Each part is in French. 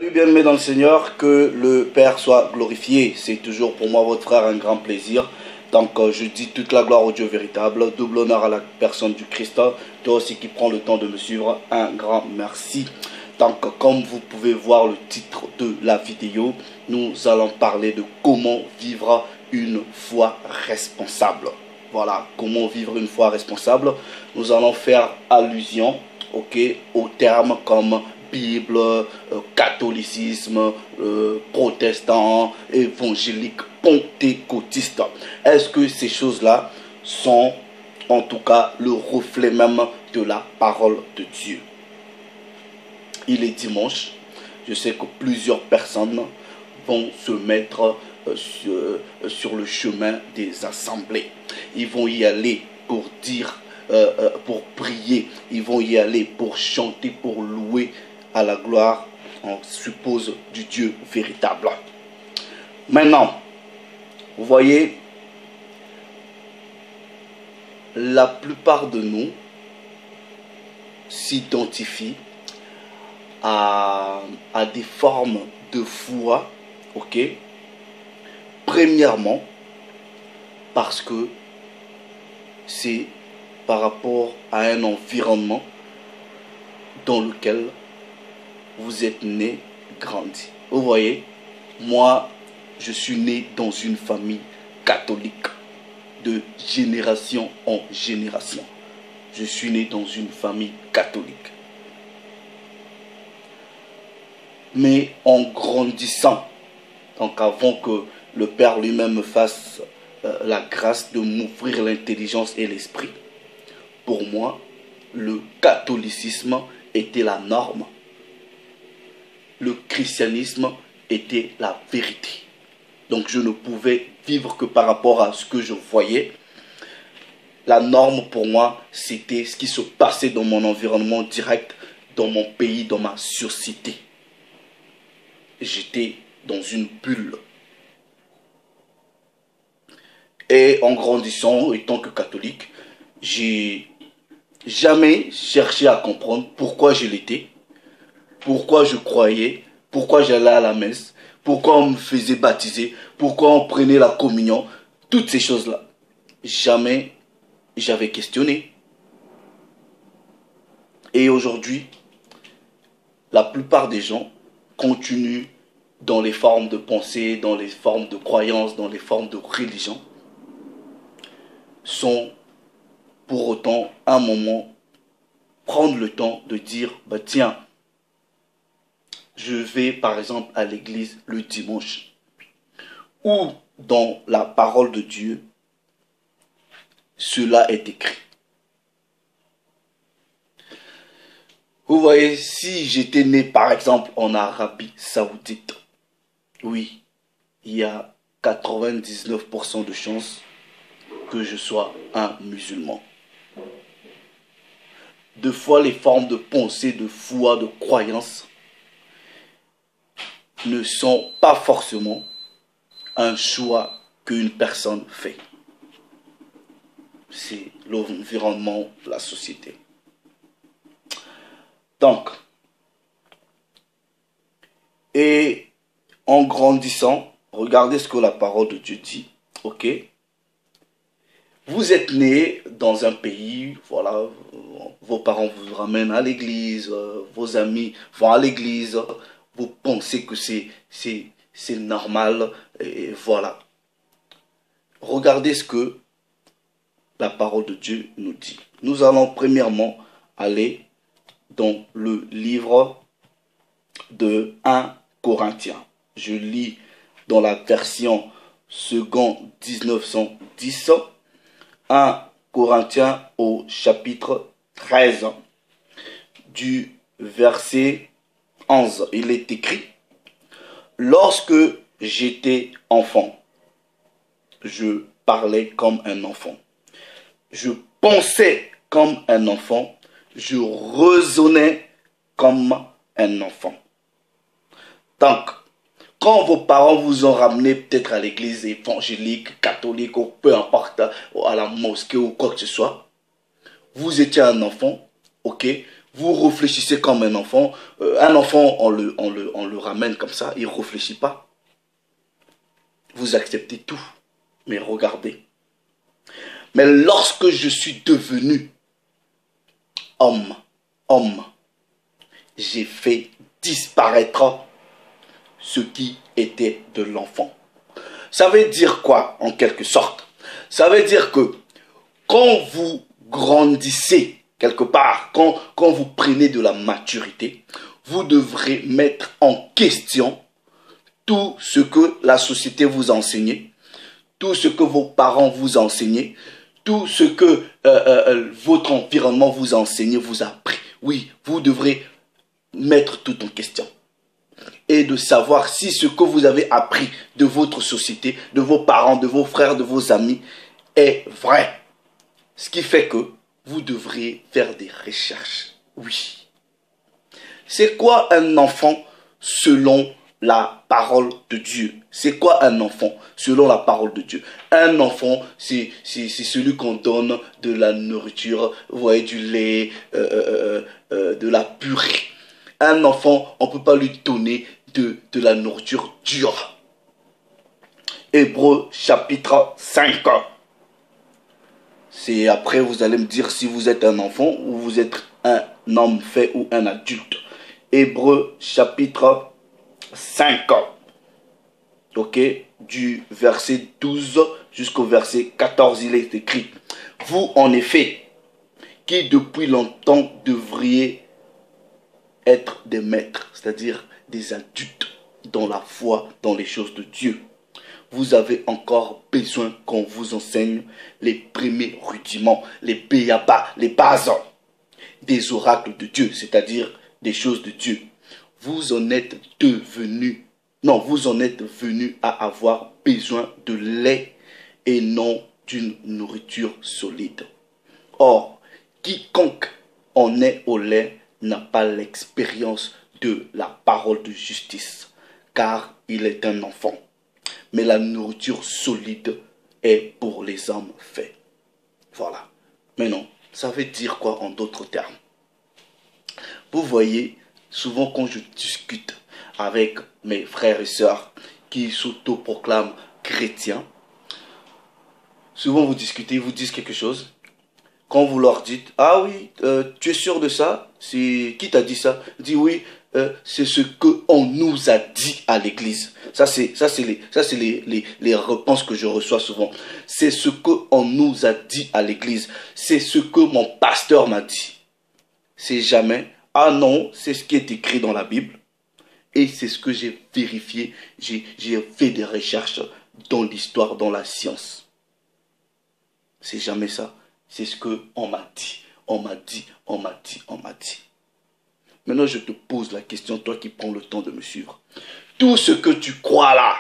Salut bien-aimés dans le Seigneur, que le Père soit glorifié. C'est toujours pour moi, votre frère, un grand plaisir. Donc je dis toute la gloire au Dieu véritable, double honneur à la personne du Christ. Toi aussi qui prends le temps de me suivre, un grand merci. Donc comme vous pouvez voir le titre de la vidéo, nous allons parler de comment vivre une foi responsable. Voilà, comment vivre une foi responsable. Nous allons faire allusion, aux termes comme Bible, catholicisme, protestant, évangélique, pentecôtiste. Est-ce que ces choses-là sont en tout cas le reflet même de la parole de Dieu? Il est dimanche. Je sais que plusieurs personnes vont se mettre sur le chemin des assemblées. Ils vont y aller pour dire, pour prier. Ils vont y aller pour chanter, pour louer à la gloire, on suppose, du Dieu véritable. Maintenant, vous voyez, la plupart de nous s'identifient à des formes de foi, premièrement, parce que c'est par rapport à un environnement dans lequel vous êtes né, grandi. Vous voyez, moi, je suis né dans une famille catholique de génération en génération. Je suis né dans une famille catholique. Mais en grandissant, donc avant que le Père lui-même me fasse la grâce de m'ouvrir l'intelligence et l'esprit, pour moi, le catholicisme était la norme. Le christianisme était la vérité. Donc je ne pouvais vivre que par rapport à ce que je voyais. La norme pour moi, c'était ce qui se passait dans mon environnement direct, dans mon pays, dans ma société. J'étais dans une bulle. Et en grandissant, étant que catholique, j'ai jamais cherché à comprendre pourquoi je l'étais, pourquoi je croyais, pourquoi j'allais à la messe, pourquoi on me faisait baptiser, pourquoi on prenait la communion, toutes ces choses-là. Jamais j'avais questionné. Et aujourd'hui, la plupart des gens continuent dans les formes de pensée, dans les formes de croyance, dans les formes de religion, sans pour autant, à un moment, prendre le temps de dire, bah tiens, je vais par exemple à l'église le dimanche, ou dans la parole de Dieu, cela est écrit. Vous voyez, si j'étais né par exemple en Arabie Saoudite, oui, il y a 99% de chances que je sois un musulman. Deux fois les formes de pensée, de foi, de croyance ne sont pas forcément un choix qu'une personne fait. C'est l'environnement, la société. Donc, et en grandissant, regardez ce que la parole de Dieu dit, Vous êtes né dans un pays, voilà, vos parents vous ramènent à l'église, vos amis vont à l'église, vous pensez que c'est normal, et voilà. Regardez ce que la parole de Dieu nous dit. Nous allons premièrement aller dans le livre de 1 Corinthiens. Je lis dans la version second 1910, 1 Corinthiens au chapitre 13, du verset 11. Il est écrit: lorsque j'étais enfant, je parlais comme un enfant. Je pensais comme un enfant. Je raisonnais comme un enfant. Donc, quand vos parents vous ont ramené peut-être à l'église évangélique, catholique, ou peu importe, à la mosquée ou quoi que ce soit, vous étiez un enfant, Vous réfléchissez comme un enfant. Un enfant, on le ramène comme ça, il ne réfléchit pas. Vous acceptez tout. Mais regardez. Mais lorsque je suis devenu homme, j'ai fait disparaître ce qui était de l'enfant. Ça veut dire quoi, en quelque sorte? Ça veut dire que quand vous grandissez quelque part, quand vous prenez de la maturité, vous devrez mettre en question tout ce que la société vous a enseigné, tout ce que vos parents vous ont enseigné, tout ce que votre environnement vous a enseigné, vous a appris. Oui, vous devrez mettre tout en question. Et de savoir si ce que vous avez appris de votre société, de vos parents, de vos frères, de vos amis, est vrai. Ce qui fait que vous devrez faire des recherches. Oui. C'est quoi un enfant selon la parole de Dieu? C'est quoi un enfant selon la parole de Dieu? Un enfant, c'est celui qu'on donne de la nourriture, vous voyez, du lait, de la purée. Un enfant, on ne peut pas lui donner de la nourriture dure. Hébreux chapitre 5. C'est après vous allez me dire si vous êtes un enfant ou vous êtes un homme fait ou un adulte. Hébreux chapitre 5. Ok, du verset 12 jusqu'au verset 14, il est écrit. Vous en effet, qui depuis longtemps devriez être des maîtres, c'est-à-dire des adultes dans la foi, dans les choses de Dieu. Vous avez encore besoin qu'on vous enseigne les premiers rudiments, les béabas, les bases des oracles de Dieu, c'est-à-dire des choses de Dieu. Vous en êtes devenus, non, vous en êtes venus à avoir besoin de lait et non d'une nourriture solide. Or, quiconque en est au lait n'a pas l'expérience de la parole de justice, car il est un enfant. Mais la nourriture solide est pour les hommes faits. Voilà. Mais non, ça veut dire quoi en d'autres termes? Vous voyez, souvent quand je discute avec mes frères et sœurs qui s'autoproclament chrétiens, souvent vous discutez, ils vous disent quelque chose. Quand vous leur dites, ah oui, tu es sûr de ça? Qui t'a dit ça? Il dit oui, c'est ce qu'on nous a dit à l'église. Ça c'est les réponses que je reçois souvent. C'est ce qu'on nous a dit à l'église. C'est ce que mon pasteur m'a dit. C'est jamais, ah non, c'est ce qui est écrit dans la Bible. Et c'est ce que j'ai vérifié. J'ai fait des recherches dans l'histoire, dans la science. C'est jamais ça. C'est ce qu'on m'a dit. On m'a dit, on m'a dit, on m'a dit. Maintenant, je te pose la question, toi qui prends le temps de me suivre. Tout ce que tu crois là,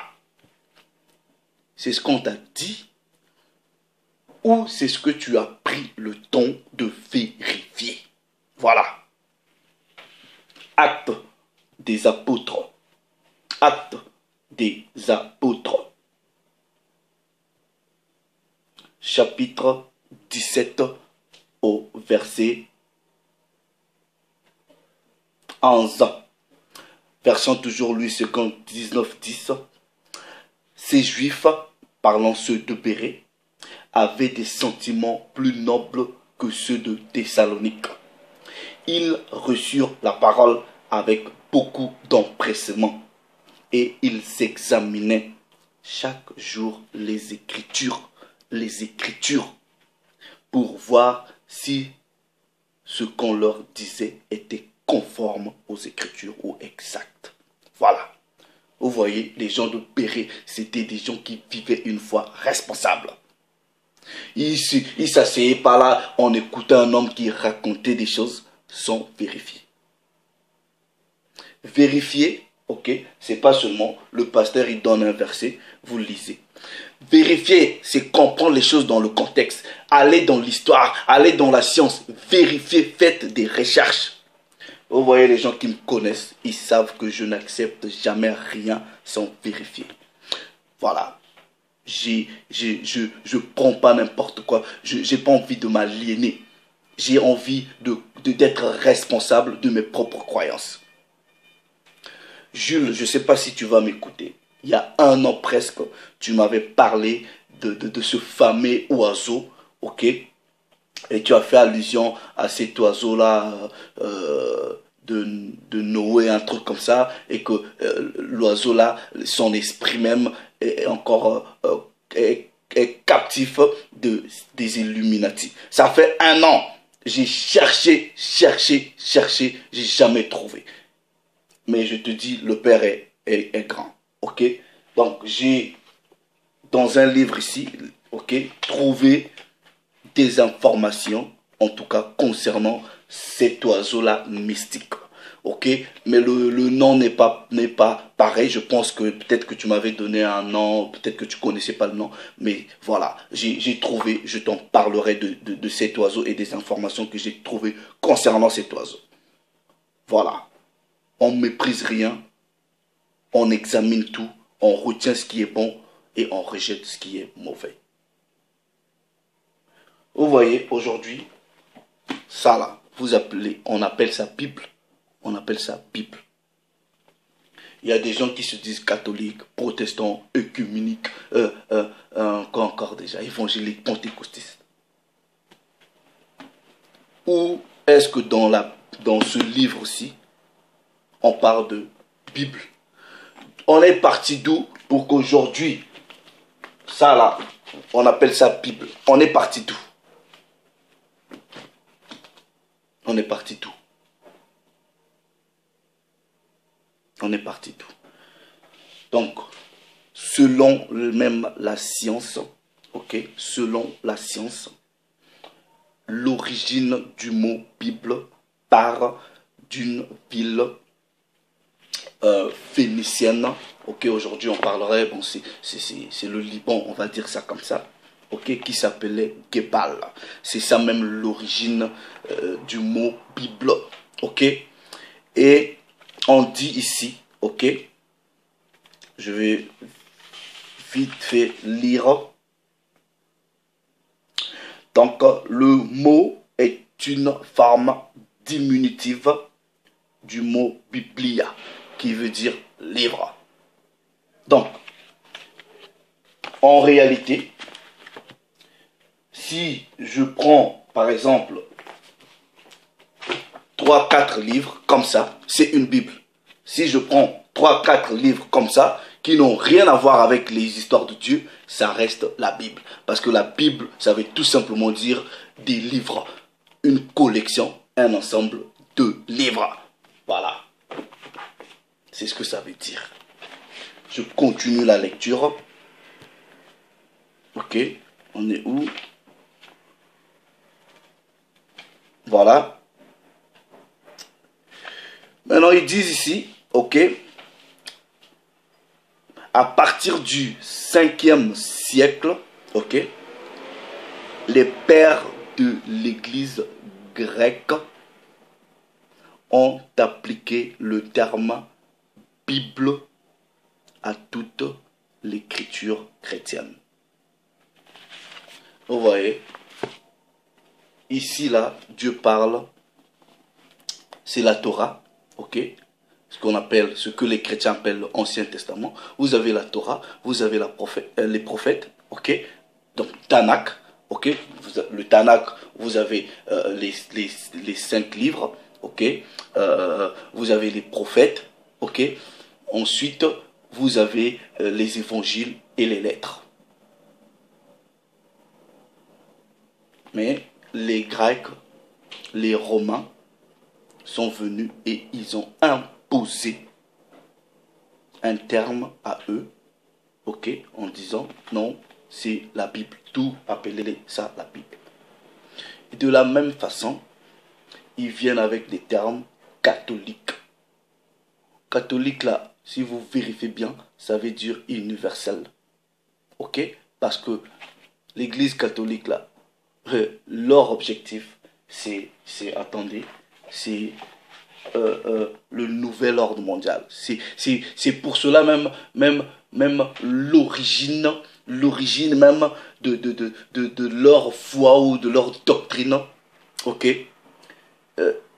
c'est ce qu'on t'a dit ou c'est ce que tu as pris le temps de vérifier? Voilà. Actes des apôtres. Actes des apôtres. Chapitre 17 au verset 11. Version toujours Louis II, 1910. Ces Juifs, parlant ceux de Bérée, avaient des sentiments plus nobles que ceux de Thessalonique. Ils reçurent la parole avec beaucoup d'empressement et ils examinaient chaque jour les Écritures, pour voir si ce qu'on leur disait était conforme aux Écritures ou exact. Voilà. Vous voyez, les gens de Bérée, c'était des gens qui vivaient une foi responsable. Ils s'asseyaient par là, on écoutait un homme qui racontait des choses sans vérifier. Vérifier, ok, c'est pas seulement le pasteur il donne un verset, vous le lisez. Vérifier, c'est comprendre les choses dans le contexte. Aller dans l'histoire, aller dans la science. Vérifier, faites des recherches. Vous voyez, les gens qui me connaissent, ils savent que je n'accepte jamais rien sans vérifier. Voilà. Je prends pas n'importe quoi. Je n'ai pas envie de m'aliéner. j'ai envie d'être responsable de mes propres croyances. Jules, je ne sais pas si tu vas m'écouter. Il y a 1 an presque, tu m'avais parlé de ce fameux oiseau, ok? Et tu as fait allusion à cet oiseau-là de Noé, un truc comme ça, et que l'oiseau-là, son esprit même est encore est captif des Illuminati. Ça fait 1 an. J'ai cherché, j'ai jamais trouvé. Mais je te dis, le Père est grand. Ok? Donc, j'ai, dans un livre ici, ok, trouvé des informations, en tout cas concernant cet oiseau-là mystique. Ok? Mais le nom n'est pas pareil. Je pense que peut-être que tu m'avais donné un nom, peut-être que tu connaissais pas le nom. Mais voilà, j'ai trouvé, je t'en parlerai de cet oiseau et des informations que j'ai trouvées concernant cet oiseau. Voilà. On ne méprise rien, on examine tout, on retient ce qui est bon et on rejette ce qui est mauvais. Vous voyez, aujourd'hui, ça là, on appelle ça Bible. On appelle ça Bible. Il y a des gens qui se disent catholiques, protestants, œcuméniques, quoi encore déjà, évangéliques, pentecôtistes. Ou est-ce que dans ce livre-ci, on parle de Bible? On est parti d'où pour qu'aujourd'hui, ça là, on appelle ça Bible. On est parti d'où? On est parti d'où? On est parti d'où? Donc, selon même la science, ok, selon la science, l'origine du mot Bible part d'une ville phénicienne. Ok, aujourd'hui on parlerait, bon, c'est le Liban, on va dire ça comme ça, ok, qui s'appelait Gebal. C'est ça même l'origine du mot Bible, ok. Et on dit ici, ok, je vais vite fait lire. Donc le mot est une forme diminutive du mot Biblia, qui veut dire livre. Donc, en réalité, si je prends, par exemple, 3-4 livres comme ça, c'est une Bible. Si je prends 3-4 livres comme ça, qui n'ont rien à voir avec les histoires de Dieu, ça reste la Bible. Parce que la Bible, ça veut tout simplement dire des livres, une collection, un ensemble de livres. Voilà. C'est ce que ça veut dire. Je continue la lecture. Ok, on est où? Voilà. Maintenant, ils disent ici, ok, à partir du 5e siècle, ok, les pères de l'église grecque ont appliqué le terme Bible à toute l'écriture chrétienne. Vous voyez, ici là, Dieu parle, c'est la Torah, ok, ce que les chrétiens appellent l'Ancien Testament. Vous avez la Torah, vous avez les prophètes, ok, donc Tanakh, ok, le Tanakh, vous avez les 5 livres, ok, vous avez les prophètes, ok, ensuite vous avez les évangiles et les lettres. Mais les Grecs, les Romains sont venus et ils ont imposé un terme à eux, ok, en disant non, c'est la Bible, tout appelez ça la Bible. Et de la même façon, ils viennent avec des termes catholiques. Catholique là, si vous vérifiez bien, ça veut dire universel, ok, parce que l'église catholique là, leur objectif, c'est attendez, c'est le nouvel ordre mondial. C'est pour cela même l'origine même de leur foi ou de leur doctrine, ok,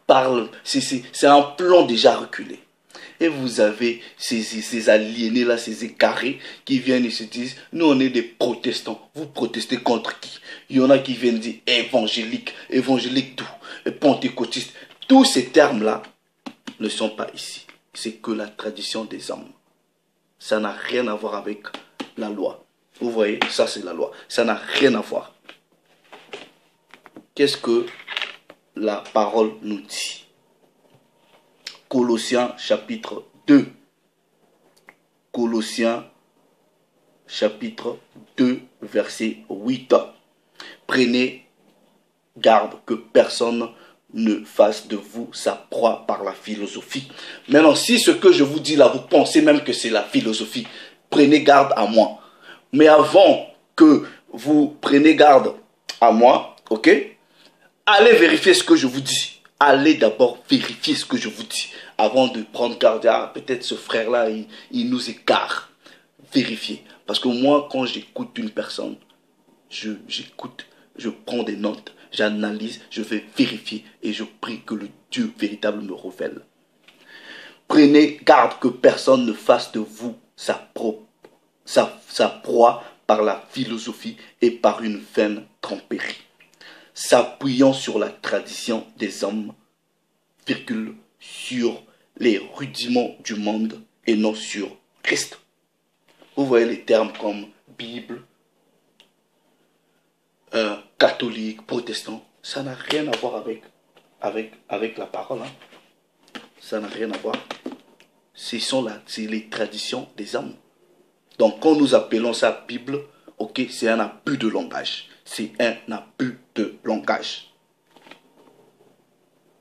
parle, c'est un plan déjà reculé. Et vous avez ces aliénés-là, ces égarés qui viennent et se disent, nous on est des protestants. Vous protestez contre qui? Il y en a qui viennent dire évangélique, évangélique tout, pentecôtiste. Tous ces termes-là ne sont pas ici. C'est que la tradition des hommes. Ça n'a rien à voir avec la loi. Vous voyez, ça c'est la loi. Ça n'a rien à voir. Qu'est-ce que la parole nous dit? Colossiens chapitre 2. Colossiens chapitre 2 verset 8. Prenez garde que personne ne fasse de vous sa proie par la philosophie. Maintenant, si ce que je vous dis là, vous pensez même que c'est la philosophie, prenez garde à moi. Mais avant que vous preniez garde à moi, ok, allez vérifier ce que je vous dis. Allez d'abord vérifier ce que je vous dis avant de prendre garde. Ah, peut-être ce frère-là, il nous égare. Vérifiez. Parce que moi, quand j'écoute une personne, j'écoute, je prends des notes, j'analyse, je vais vérifier et je prie que le Dieu véritable me révèle. Prenez garde que personne ne fasse de vous sa proie par la philosophie et par une vaine tromperie, s'appuyant sur la tradition des hommes, virgule, sur les rudiments du monde et non sur Christ. Vous voyez les termes comme Bible, catholique, protestant, ça n'a rien à voir avec la parole. Hein. Ça n'a rien à voir. C'est les traditions des hommes. Donc quand nous appelons ça Bible, ok, c'est un abus de langage. C'est un abus de langage.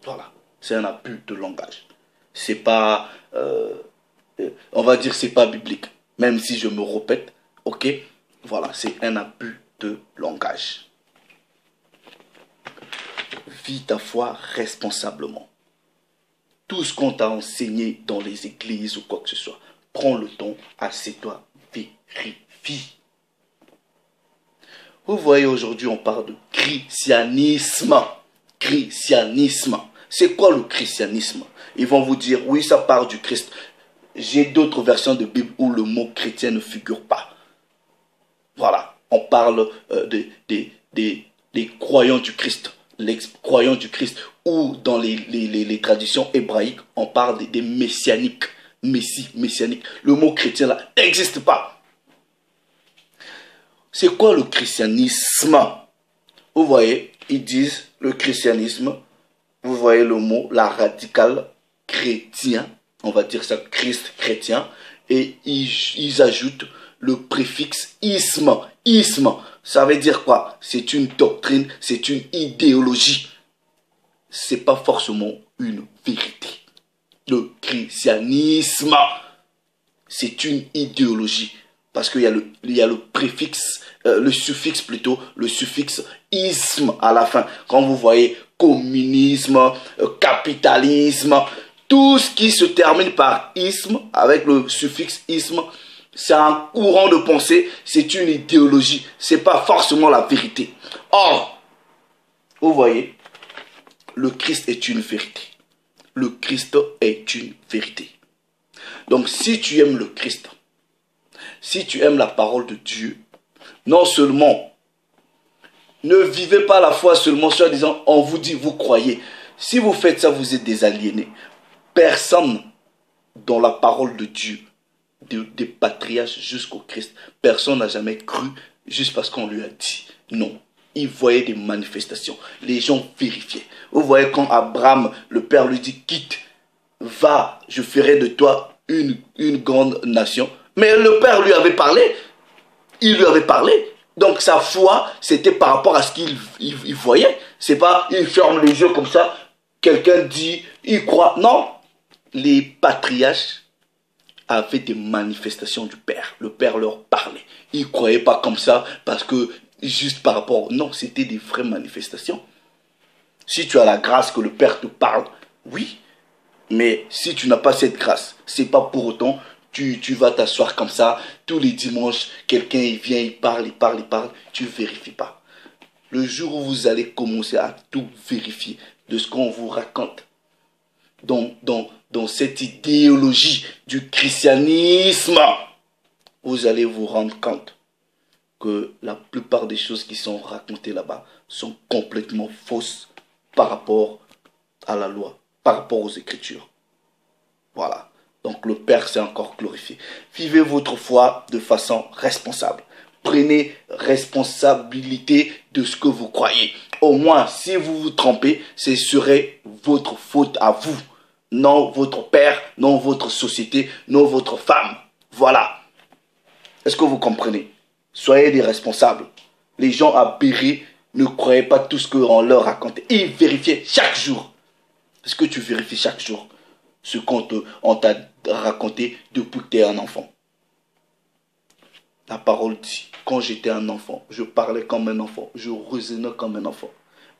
Voilà, c'est un abus de langage. C'est pas, on va dire c'est pas biblique. Même si je me répète, ok, voilà, c'est un abus de langage. Vis ta foi responsablement. Tout ce qu'on t'a enseigné dans les églises ou quoi que ce soit, prends le temps, assieds-toi, vérifie. Vous voyez, aujourd'hui, on parle de christianisme. Christianisme. C'est quoi le christianisme? Ils vont vous dire, oui, ça part du Christ. J'ai d'autres versions de Bible où le mot chrétien ne figure pas. Voilà, on parle des croyants du Christ. Les croyants du Christ. Ou dans les traditions hébraïques, on parle des messianiques. Messianiques. Le mot chrétien là n'existe pas. C'est quoi le christianisme? Vous voyez, ils disent le christianisme. Vous voyez le mot, la radicale chrétien. On va dire ça, Christ chrétien. Et ils ajoutent le préfixe isme. Isme, ça veut dire quoi? C'est une doctrine, c'est une idéologie. C'est pas forcément une vérité. Le christianisme, c'est une idéologie. Parce qu'il y a le préfixe, le suffixe plutôt, le suffixe isme à la fin. Quand vous voyez communisme, capitalisme, tout ce qui se termine par isme, avec le suffixe isme, c'est un courant de pensée, c'est une idéologie. Ce n'est pas forcément la vérité. Or, vous voyez, le Christ est une vérité. Le Christ est une vérité. Donc, si tu aimes le Christ, si tu aimes la parole de Dieu, non seulement, ne vivez pas la foi seulement en disant, on vous dit, vous croyez. Si vous faites ça, vous êtes des aliénés. Personne dans la parole de Dieu, des patriarches jusqu'au Christ, personne n'a jamais cru juste parce qu'on lui a dit. Non. Il voyait des manifestations. Les gens vérifiaient. Vous voyez quand Abraham, le père lui dit, quitte, va, je ferai de toi une grande nation. Mais le père lui avait parlé. Il lui avait parlé. Donc sa foi, c'était par rapport à ce qu'il voyait. C'est pas, il ferme les yeux comme ça. Quelqu'un dit, il croit. Non. Les patriarches avaient des manifestations du Père. Le Père leur parlait. Ils ne croyaient pas comme ça parce que juste par rapport... Non, c'était des vraies manifestations. Si tu as la grâce que le Père te parle, oui. Mais si tu n'as pas cette grâce, c'est pas pour autant tu vas t'asseoir comme ça. Tous les dimanches, quelqu'un il vient, il parle. Tu ne vérifies pas. Le jour où vous allez commencer à tout vérifier de ce qu'on vous raconte dans cette idéologie du christianisme, vous allez vous rendre compte que la plupart des choses qui sont racontées là-bas sont complètement fausses par rapport à la loi, par rapport aux Écritures. Voilà. Donc le Père s'est encore glorifié. Vivez votre foi de façon responsable. Prenez responsabilité de ce que vous croyez. Au moins, si vous vous trompez, ce serait votre faute à vous. Non votre père, non votre société, non votre femme. Voilà. Est-ce que vous comprenez? Soyez des responsables. Les gens aberrés ne croyaient pas tout ce qu'on leur racontait. Ils vérifiaient chaque jour. Est-ce que tu vérifies chaque jour ce qu'on t'a raconté depuis que tu es un enfant? La parole dit, quand j'étais un enfant, je parlais comme un enfant, je raisonnais comme un enfant.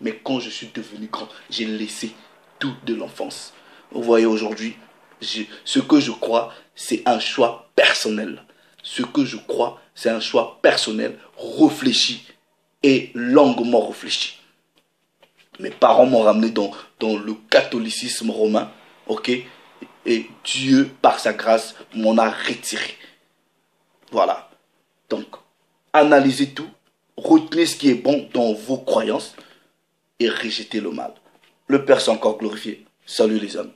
Mais quand je suis devenu grand, j'ai laissé tout de l'enfance. Vous voyez aujourd'hui, ce que je crois, c'est un choix personnel. Ce que je crois, c'est un choix personnel, réfléchi et longuement réfléchi. Mes parents m'ont ramené dans le catholicisme romain, ok? Et Dieu, par sa grâce, m'en a retiré. Voilà. Donc, analysez tout, retenez ce qui est bon dans vos croyances et rejetez le mal. Le Père s'est encore glorifié. Salut les amis.